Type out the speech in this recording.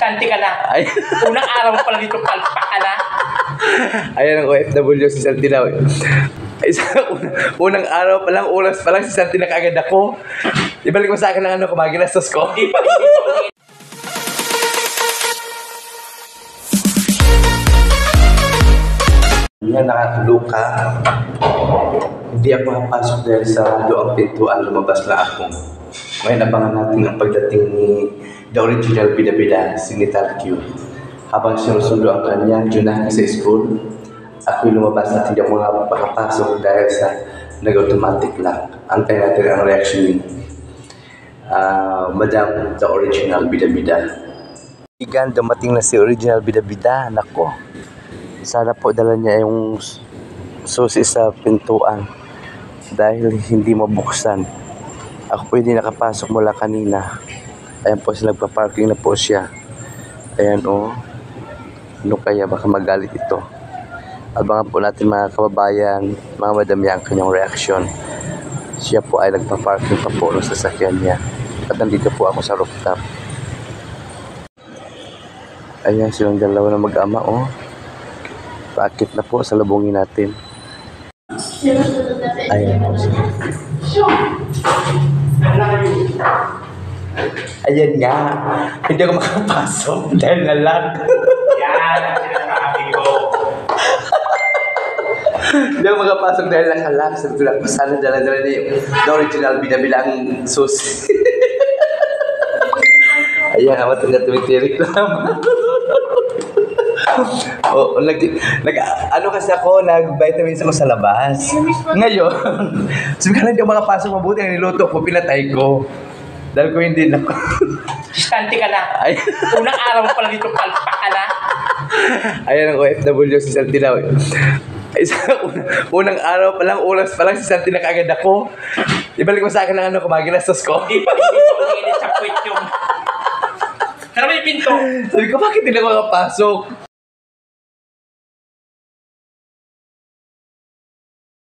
Distante ka na. Ay. Unang araw pa lang dito, palpak ka na. Ayan ang OFW si Santina. Unang araw pa lang, oras pa lang, si Santina kaagad ako. Ibalik mo sa akin ang ano, kumaginastos ko. Hindi pa. Yan, nakakaluka. Hindi ako mapasok dahil sa doang pintuan, lumabas na ako. Ngayon, abangan natin ang pagdating ni The Original Bida-Bida, si Nital Q. Habang sinusundo ang kanya, Junaki sa school, ako'y lumabas at hindi ako makapasok dahil sa nag-automatic lock. Antay natin ang reaction ni Madam The Original Bida-Bida. Igan, dumating na si Original Bida-Bida. Nako, sana po dala niya yung susi sa pintuan dahil hindi mabuksan. Ako po hindi nakapasok mula kanina. Ayan po, nagpa-parking na po siya. Ayan o. Ano kaya, baka magalit ito. Abangan po natin mga kababayan, mga madami ang kanyang reaksyon. Siya po ay nagpa-parking pa po ng sasakyan niya. At nandito po ako sa rooftop. Ayan silang dalawa na mag-ama o. Paakit na po, salubungin natin. Ayan po siya. Ayan nga, hindi ako makapasok dahil nalag. Yan, sinasabi ko. Hindi ako makapasok dahil nakalag. Sabi ko lang, sana dala-dala na yung The Original Bida-Bida ang susi. Ayan, amat na tumitirik naman. Oh, ano kasi ako, nag-vitamins ako sa labas. Ngayon, sabi ka lang, hindi ako makapasok mabuti. Ang niluto ko, pinatay ko. Dahil ko hindi na ko. Distante ka na. Ay. Unang araw pa lang dito, palpak ka na. Ayan ang OFW si Santina. Unang araw pa lang, oras pa lang, si Santina kaagad ako. Ibalik mo sa akin ang ano, kumaginastos ko. Hindi pa mainit sa puwet yung... Pero may pinto. Sabi ko, bakit hindi na makapasok?